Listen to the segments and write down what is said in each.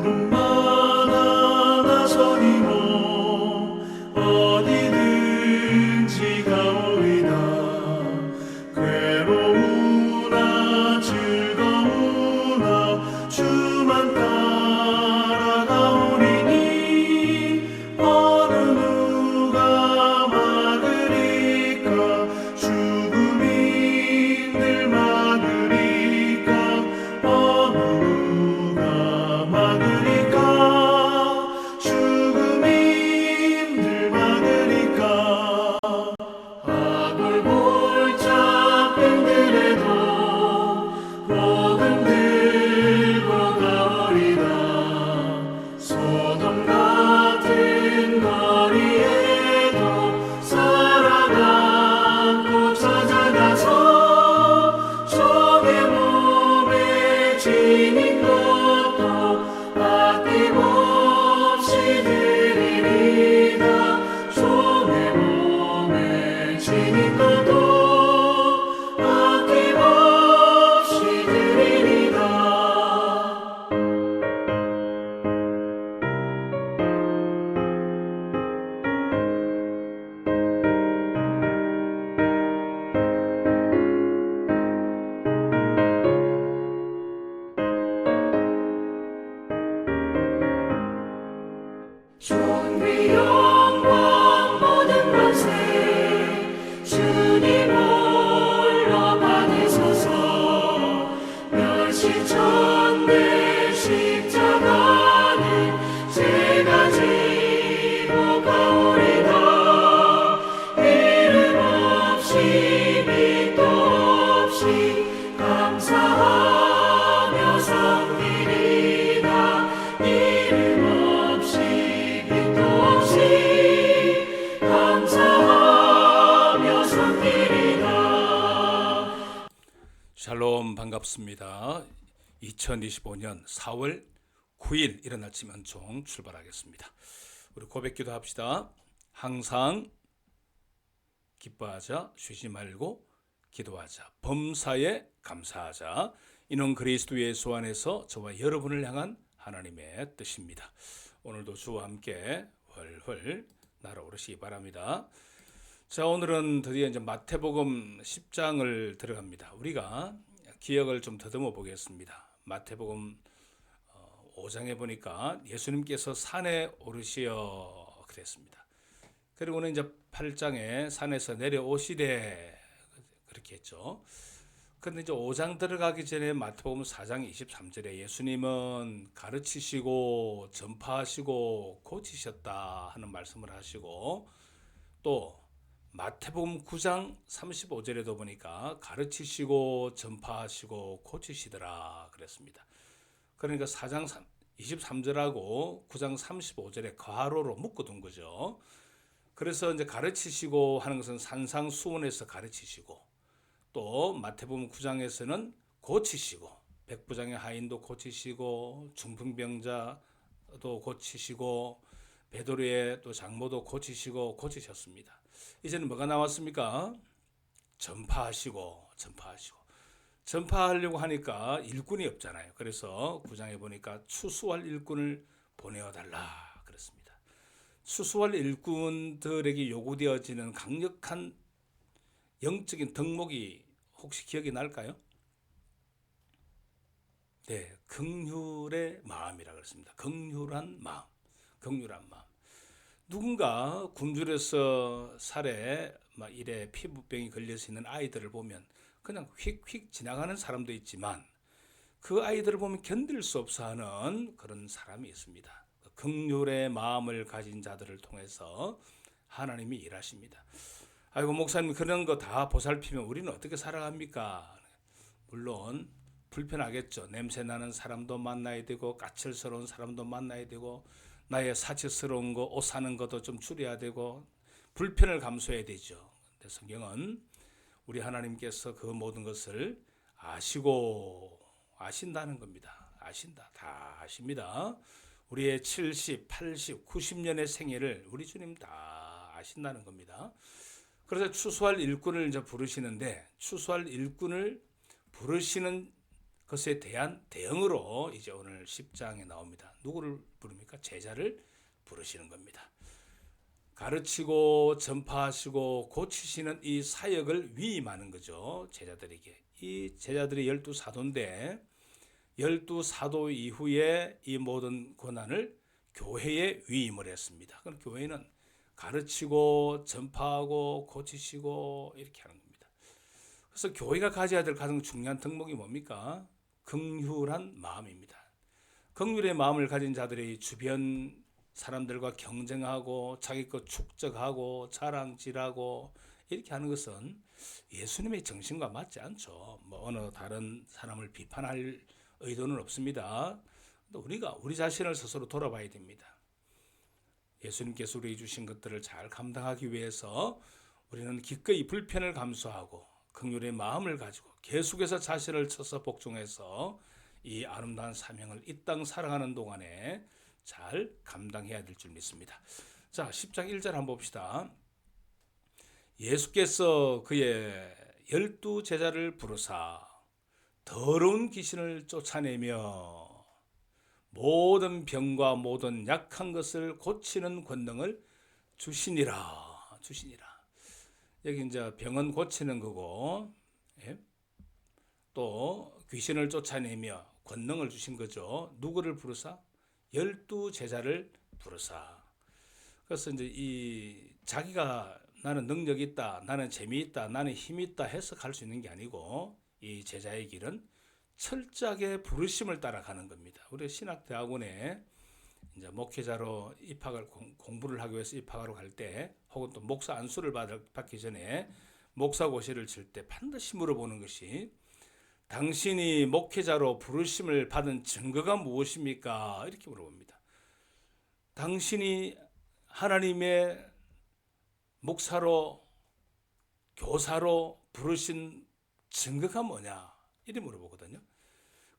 주님만아 나서니모 어디든지 가오리다. 괴로우나 즐거우나 주만 따라가오리니 어느 누가 막으리까. 죽음이 늘 막으리까. 어느 누가 막으리까. 죽음이 늘 막으리까. 아골골짝 병들에도 복음 들고 가오리다. 소돔 같은 거리에도 살아가고 찾아가서 적의 몸에 지닌 것도 아낌없이 드리리다. 적의 몸에 지닌 것도 아낌없이 드리리다. 존귀 영광 모든 권세 주님 홀로 받으소서. 멸시천대 십자가는 제가 지고 가오리다. 이름 없이 빛도 없이 감사하며 섬기리다. 이름 없이 빛도 없이 감사하며 섬기리다. 샬롬, 반갑습니다. 2025년 4월 9일 이른 아침 은총 출발하겠습니다. 우리 고백기도 합시다. 항상 기뻐하자, 쉬지 말고 기도하자, 범사에 감사하자. 이는 그리스도 예수 안에서 저와 여러분을 향한 하나님의 뜻입니다. 오늘도 주와 함께 훨훨 날아오르시기 바랍니다. 자, 오늘은 드디어 이제 마태복음 10장을 들어갑니다. 우리가 기억을 좀 더듬어 보겠습니다. 마태복음 5장에 보니까 예수님께서 산에 오르시어 그랬습니다. 그리고는 이제 8장에 산에서 내려오시되 그렇게 했죠. 그런데 이제 5장 들어가기 전에 마태복음 4장 23절에 예수님은 가르치시고 전파하시고 고치셨다 하는 말씀을 하시고, 또 마태복음 9장 35절에도 보니까 가르치시고 전파하시고 고치시더라 그랬습니다. 그러니까 4장 23절하고 9장 35절에 괄호로 묶어둔 거죠. 그래서 이제 가르치시고 하는 것은 산상수훈에서 가르치시고, 또 마태복음 9장에서는 고치시고, 백부장의 하인도 고치시고, 중풍병자도 고치시고, 베드로의 또 장모도 고치시고 고치셨습니다. 이제는 뭐가 나왔습니까? 전파하시고. 전파하려고 하니까 일꾼이 없잖아요. 그래서 9장에 보니까 추수할 일꾼을 보내어달라 그랬습니다. 추수할 일꾼들에게 요구되어지는 강력한 영적인 덕목이 혹시 기억이 날까요? 네, 긍휼의 마음이라 그랬습니다. 긍휼한 마음. 누군가 굶주려서 살에 막 이래 피부병이 걸려서 있는 아이들을 보면 그냥 휙휙 지나가는 사람도 있지만, 그 아이들을 보면 견딜 수 없어 하는 그런 사람이 있습니다. 긍휼의 마음을 가진 자들을 통해서 하나님이 일하십니다. 아이고, 목사님 그런 거 다 보살피면 우리는 어떻게 살아갑니까? 물론 불편하겠죠. 냄새 나는 사람도 만나야 되고, 까칠스러운 사람도 만나야 되고, 나의 사치스러운 거, 옷 사는 것도 좀 줄여야 되고, 불편을 감수해야 되죠. 근데 성경은 우리 하나님께서 그 모든 것을 아신다는 겁니다. 아신다. 다 아십니다. 우리의 70, 80, 90년의 생애를 우리 주님 다 아신다는 겁니다. 그래서 추수할 일꾼을 이제 부르시는데, 추수할 일꾼을 부르시는 그것에 대한 대응으로 이제 오늘 10장에 나옵니다. 누구를 부릅니까? 제자를 부르시는 겁니다. 가르치고 전파하시고 고치시는 이 사역을 위임하는 거죠. 제자들에게. 이 제자들이 12사도인데 12사도 이후에 이 모든 권한을 교회에 위임을 했습니다. 그럼 교회는 가르치고 전파하고 고치시고 이렇게 하는 겁니다. 그래서 교회가 가져야 될 가장 중요한 덕목이 뭡니까? 긍휼한 마음입니다. 긍휼의 마음을 가진 자들이 주변 사람들과 경쟁하고 자기 것 축적하고 자랑질하고 이렇게 하는 것은 예수님의 정신과 맞지 않죠. 뭐 어느 다른 사람을 비판할 의도는 없습니다. 우리가 우리 자신을 스스로 돌아봐야 됩니다. 예수님께서 우리에게 주신 것들을 잘 감당하기 위해서 우리는 기꺼이 불편을 감수하고 긍휼의 마음을 가지고 계속해서 자신을 쳐서 복종해서 이 아름다운 사명을 이 땅 살아가는 동안에 잘 감당해야 될 줄 믿습니다. 자, 10장 1절 한번 봅시다. 예수께서 그의 12제자를 부르사 더러운 귀신을 쫓아내며 모든 병과 모든 약한 것을 고치는 권능을 주시니라. 여기 이제 병은 고치는 거고, 예? 또 귀신을 쫓아내며 권능을 주신 거죠. 누구를 부르사? 12제자를 부르사. 그래서 이제 이 자기가 나는 능력이 있다, 나는 재미있다, 나는 힘이 있다 해석할 수 있는 게 아니고 이 제자의 길은 철저하게 부르심을 따라가는 겁니다. 우리 신학대학원에 이제 목회자로 입학을 공부를 하기 위해서 입학하러 갈 때, 혹은 또 목사 안수를 받기 전에 목사고시를 칠 때 반드시 물어보는 것이 당신이 목회자로 부르심을 받은 증거가 무엇입니까? 이렇게 물어봅니다. 당신이 하나님의 목사로 교사로 부르신 증거가 뭐냐? 이렇게 물어보거든요.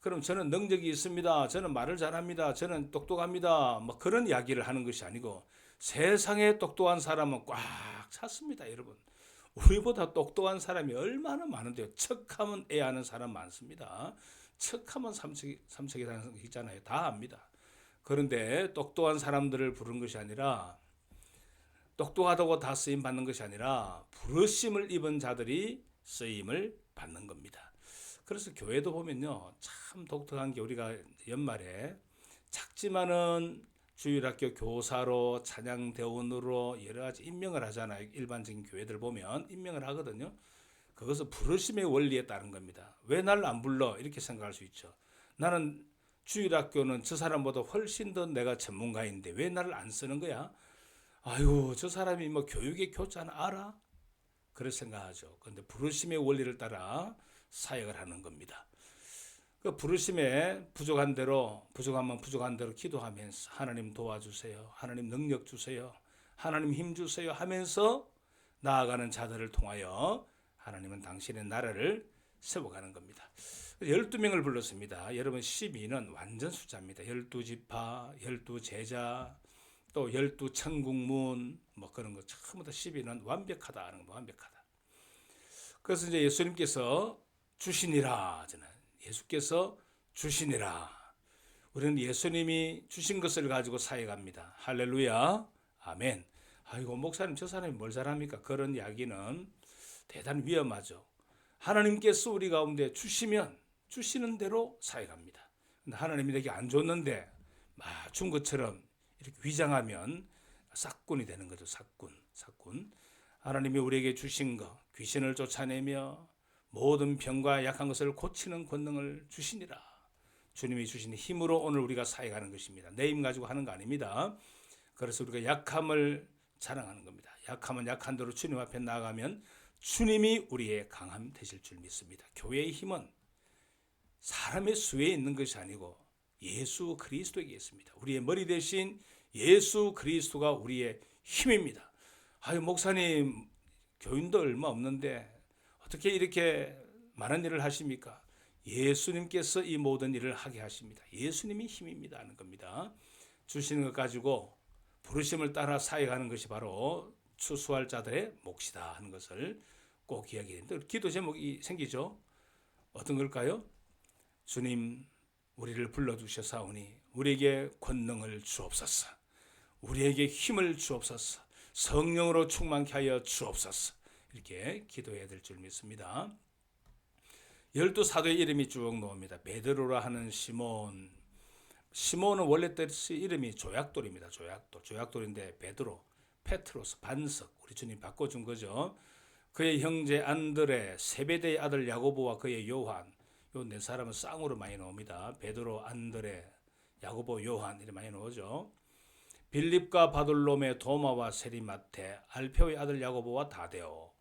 그럼 저는 능력이 있습니다. 저는 말을 잘합니다. 저는 똑똑합니다. 뭐 그런 이야기를 하는 것이 아니고 세상에 똑똑한 사람은 꽉 찼습니다, 여러분. 우리보다 똑똑한 사람이 얼마나 많은데요. 척하면 애하는 사람 많습니다. 척하면 삼척이라는 거 있잖아요. 다 압니다. 그런데 똑똑한 사람들을 부른 것이 아니라, 똑똑하다고 다 쓰임 받는 것이 아니라 부르심을 입은 자들이 쓰임을 받는 겁니다. 그래서 교회도 보면요, 참 독특한 게, 우리가 연말에 작지만은 주일학교 교사로 찬양대원으로 여러 가지 임명을 하잖아요. 일반적인 교회들 보면 임명을 하거든요. 그것은 부르심의 원리에 따른 겁니다. 왜 나를 안 불러? 이렇게 생각할 수 있죠. 나는 주일학교는 저 사람보다 훨씬 더 내가 전문가인데 왜 나를 안 쓰는 거야? 아유, 저 사람이 뭐 교육의 교자는 알아? 그렇게 생각하죠. 그런데 부르심의 원리를 따라 사역을 하는 겁니다. 그 부르심에 부족한 대로, 부족하면 부족한 대로 기도하면서 하나님 도와주세요, 하나님 능력 주세요, 하나님 힘 주세요 하면서 나아가는 자들을 통하여 하나님은 당신의 나라를 세워가는 겁니다. 12명을 불렀습니다. 여러분, 12는 완전 숫자입니다. 12지파, 12제자, 또 12천국문, 뭐 그런 거 처음부터 12는 완벽하다 하는 거, 완벽하다. 그래서 이제 예수님께서 주시니라 하잖아요. 예수께서 주시니라. 우리는 예수님이 주신 것을 가지고 사역합니다. 할렐루야, 아멘. 아이고, 목사님 저 사람이 뭘 잘합니까? 그런 이야기는 대단히 위험하죠. 하나님께서 우리 가운데 주시면 주시는 대로 사역합니다. 근데 하나님이 내게 안 줬는데 준 것처럼 이렇게 위장하면 삭군이 되는 거죠. 삭군. 하나님이 우리에게 주신 것, 귀신을 쫓아내며 모든 병과 약한 것을 고치는 권능을 주시니라. 주님이 주신 힘으로 오늘 우리가 사역하는 것입니다. 내 힘 가지고 하는 거 아닙니다. 그래서 우리가 약함을 자랑하는 겁니다. 약하면 약한 대로 주님 앞에 나아가면 주님이 우리의 강함 되실 줄 믿습니다. 교회의 힘은 사람의 수에 있는 것이 아니고 예수 그리스도에게 있습니다. 우리의 머리 대신 예수 그리스도가 우리의 힘입니다. 아유, 목사님 교인도 얼마 없는데 어떻게 이렇게 많은 일을 하십니까? 예수님께서 이 모든 일을 하게 하십니다. 예수님이 힘입니다 하는 겁니다. 주시는 것 가지고 부르심을 따라 사역하는 것이 바로 추수할 자들의 몫이다 하는 것을 꼭 이야기합니다. 기도 제목이 생기죠. 어떤 걸까요? 주님, 우리를 불러주셔사오니 우리에게 권능을 주옵소서. 우리에게 힘을 주옵소서. 성령으로 충만케 하여 주옵소서. 이렇게 기도해야 될 줄 믿습니다. 12사도의 이름이 쭉 나옵니다. 베드로라 하는 시몬. 시몬은 원래 뜻이 이름이 조약돌입니다. 조약돌인데 베드로, 페트로스, 반석. 우리 주님 바꿔준 거죠. 그의 형제 안드레, 세베대의 아들 야고보와 그의 요한. 요 네 사람은 쌍으로 많이 나옵니다. 베드로, 안드레, 야고보, 요한 이렇게 많이 나오죠. 빌립과 바돌로메, 도마와 세리마테, 알페오의 아들 야고보와 다데오.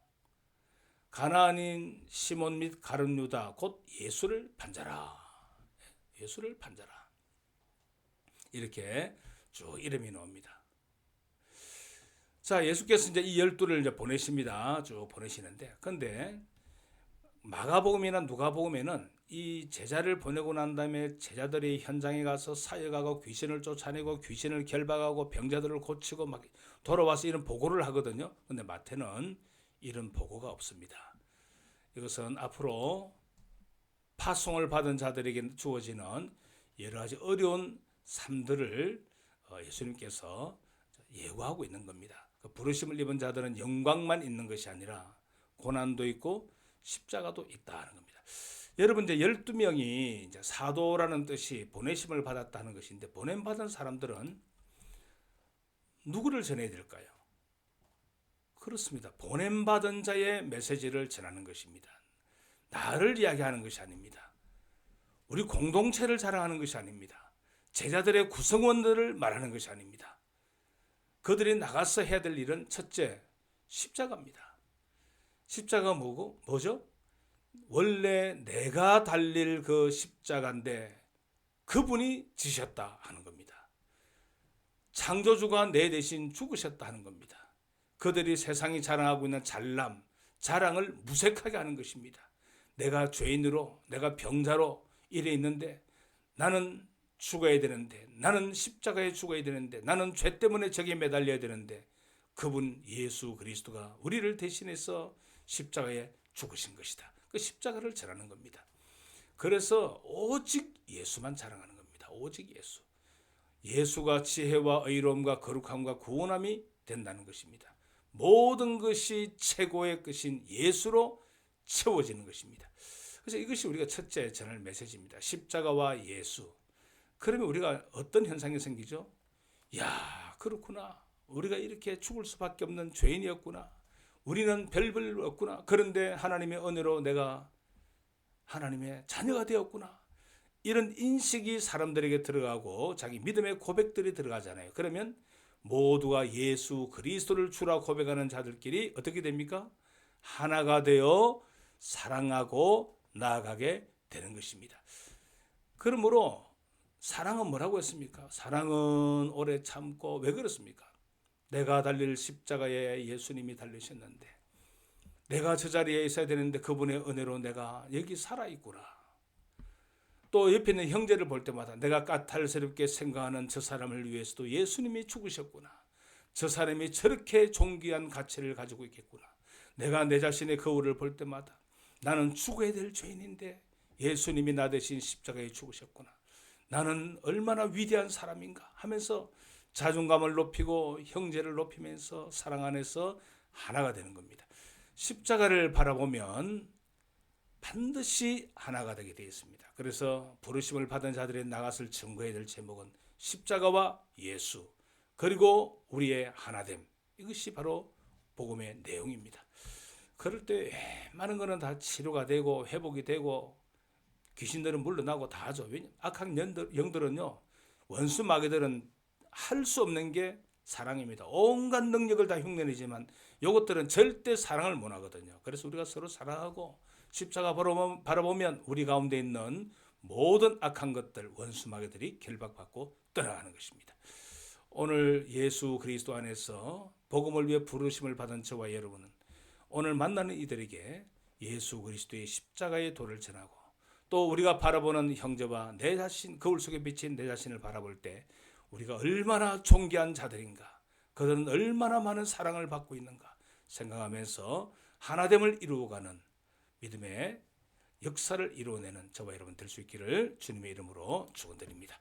가나안인 시몬 및 가룟 유다 곧 예수를 판자라. 예수를 판자라. 이렇게 쭉 이름이 나옵니다. 자, 예수께서 이제 이 12를 이제 보내십니다. 쭉 보내시는데, 근데 마가복음이나 누가복음에는 이 제자를 보내고 난 다음에 제자들이 현장에 가서 사역하고 귀신을 쫓아내고 귀신을 결박하고 병자들을 고치고 막 돌아와서 이런 보고를 하거든요. 근데 마태는 이런 보고가 없습니다. 이것은 앞으로 파송을 받은 자들에게 주어지는 여러 가지 어려운 삶들을 예수님께서 예고하고 있는 겁니다. 부르심을 입은 자들은 영광만 있는 것이 아니라 고난도 있고 십자가도 있다는 겁니다. 여러분, 이제 12명이 이제 사도라는 뜻이 보내심을 받았다는 것인데, 보냄받은 사람들은 누구를 전해야 될까요? 그렇습니다. 보냄받은 자의 메시지를 전하는 것입니다. 나를 이야기하는 것이 아닙니다. 우리 공동체를 자랑하는 것이 아닙니다. 제자들의 구성원들을 말하는 것이 아닙니다. 그들이 나가서 해야 될 일은 첫째, 십자가입니다. 십자가 뭐죠? 원래 내가 달릴 그 십자가인데 그분이 지셨다 하는 겁니다. 창조주가 내 대신 죽으셨다 하는 겁니다. 그들이 세상이 자랑하고 있는 잘남, 자랑을 무색하게 하는 것입니다. 내가 죄인으로, 내가 병자로 이래 있는데 나는 죽어야 되는데, 나는 십자가에 죽어야 되는데, 나는 죄 때문에 저기에 매달려야 되는데 그분 예수 그리스도가 우리를 대신해서 십자가에 죽으신 것이다. 그 십자가를 전하는 겁니다. 그래서 오직 예수만 자랑하는 겁니다. 오직 예수. 예수가 지혜와 의로움과 거룩함과 구원함이 된다는 것입니다. 모든 것이 최고의 끝인 예수로 채워지는 것입니다. 그래서 이것이 우리가 첫째 전할 메시지입니다. 십자가와 예수. 그러면 우리가 어떤 현상이 생기죠? 야, 그렇구나. 우리가 이렇게 죽을 수밖에 없는 죄인이었구나. 우리는 별볼 없구나. 그런데 하나님의 은혜로 내가 하나님의 자녀가 되었구나. 이런 인식이 사람들에게 들어가고 자기 믿음의 고백들이 들어가잖아요. 그러면 모두가 예수 그리스도를 주라 고백하는 자들끼리 어떻게 됩니까? 하나가 되어 사랑하고 나아가게 되는 것입니다. 그러므로 사랑은 뭐라고 했습니까? 사랑은 오래 참고, 왜 그렇습니까? 내가 달릴 십자가에 예수님이 달리셨는데 내가 저 자리에 있어야 되는데 그분의 은혜로 내가 여기 살아있구나. 또 옆에 있는 형제를 볼 때마다 내가 까탈스럽게 생각하는 저 사람을 위해서도 예수님이 죽으셨구나. 저 사람이 저렇게 존귀한 가치를 가지고 있겠구나. 내가 내 자신의 거울을 볼 때마다 나는 죽어야 될 죄인인데 예수님이 나 대신 십자가에 죽으셨구나. 나는 얼마나 위대한 사람인가 하면서 자존감을 높이고 형제를 높이면서 사랑 안에서 하나가 되는 겁니다. 십자가를 바라보면 반드시 하나가 되게 되어 있습니다. 그래서 부르심을 받은 자들이 나가서 증거해야 될 제목은 십자가와 예수, 그리고 우리의 하나됨. 이것이 바로 복음의 내용입니다. 그럴 때 많은 것은 다 치료가 되고 회복이 되고 귀신들은 물러나고 다 하죠. 왜냐하면 악한 영들은요, 원수 마귀들은 할 수 없는 게 사랑입니다. 온갖 능력을 다 흉내내지만 이것들은 절대 사랑을 못 하거든요. 그래서 우리가 서로 사랑하고 십자가 바라보면 우리 가운데 있는 모든 악한 것들, 원수 마귀들이 결박받고 떠나가는 것입니다. 오늘 예수 그리스도 안에서 복음을 위해 부르심을 받은 저와 여러분은 오늘 만나는 이들에게 예수 그리스도의 십자가의 도를 전하고, 또 우리가 바라보는 형제와 내 자신, 거울 속에 비친 내 자신을 바라볼 때 우리가 얼마나 존귀한 자들인가, 그들은 얼마나 많은 사랑을 받고 있는가 생각하면서 하나됨을 이루어가는 믿음의 역사를 이루어내는 저와 여러분 될 수 있기를 주님의 이름으로 축원드립니다.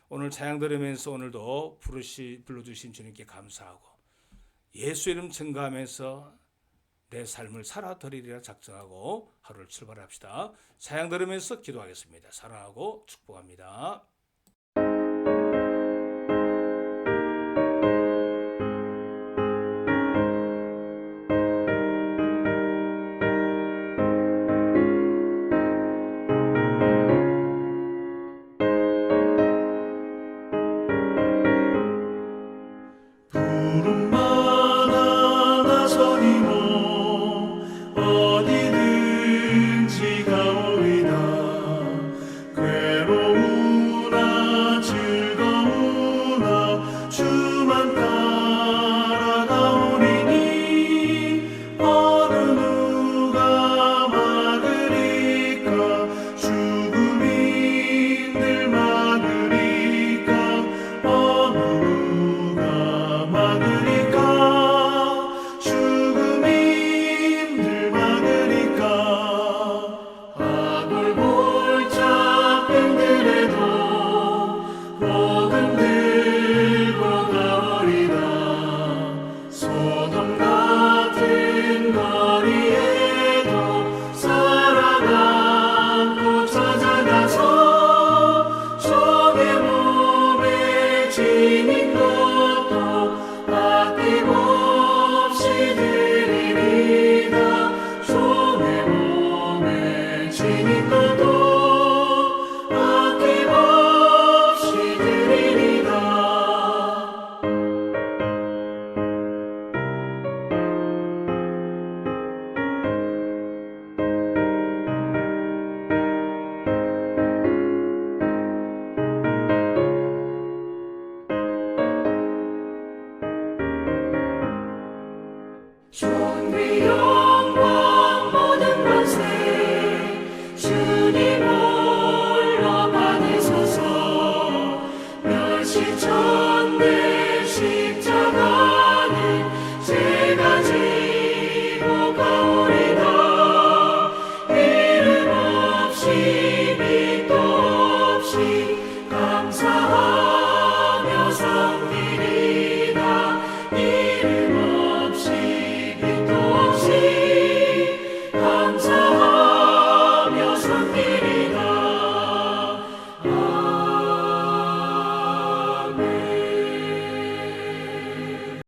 오늘 찬양 들으면서 오늘도 불러주신 주님께 감사하고 예수 이름 증거하면서 내 삶을 살아드리리라 작정하고 하루를 출발합시다. 찬양 들으면서 기도하겠습니다. 사랑하고 축복합니다. 부름마다 나서리모 어디든지 가오리다. 괴로우나 즐거우나 주만 따라가오리니 어느 누가 막으리까. 죽음이 늘 막으리까. 어느 누가 막으리까. 죽음이 늘 막으리까. 아골골짝 힘들에도 복음 들고 가오리다. 소돔 같은 거리에도 살아가고 찾아가서 종의 몸에 지닌 것도 아낌없이 드리리다. 종의 몸에 지닌 것도 아낌없이 드리리다. 존귀 영광 모든 권세 주님 홀로 받으소서. 멸시천대